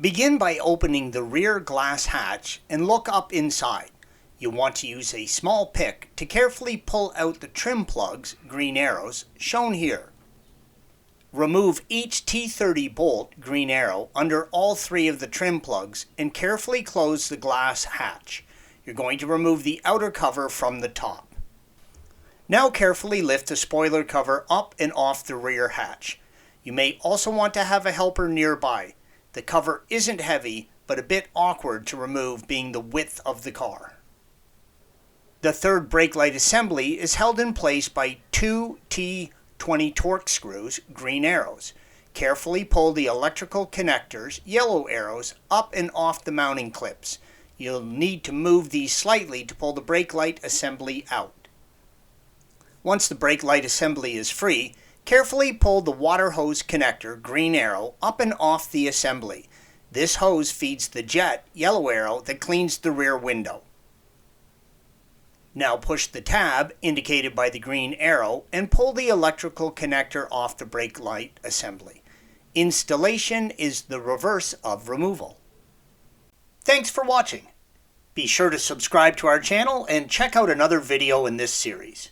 Begin by opening the rear glass hatch and look up inside. You'll want to use a small pick to carefully pull out the trim plugs, green arrows, shown here. Remove each T30 bolt, green arrow, under all three of the trim plugs and carefully close the glass hatch. You're going to remove the outer cover from the top. Now carefully lift the spoiler cover up and off the rear hatch. You may also want to have a helper nearby. The cover isn't heavy, but a bit awkward to remove being the width of the car. The third brake light assembly is held in place by two T20 Torx screws, green arrows. Carefully pull the electrical connectors, yellow arrows, up and off the mounting clips. You'll need to move these slightly to pull the brake light assembly out. Once the brake light assembly is free, carefully pull the water hose connector, green arrow, up and off the assembly. This hose feeds the jet, yellow arrow, that cleans the rear window. Now push the tab, indicated by the green arrow, and pull the electrical connector off the brake light assembly. Installation is the reverse of removal. Thanks for watching. Be sure to subscribe to our channel and check out another video in this series.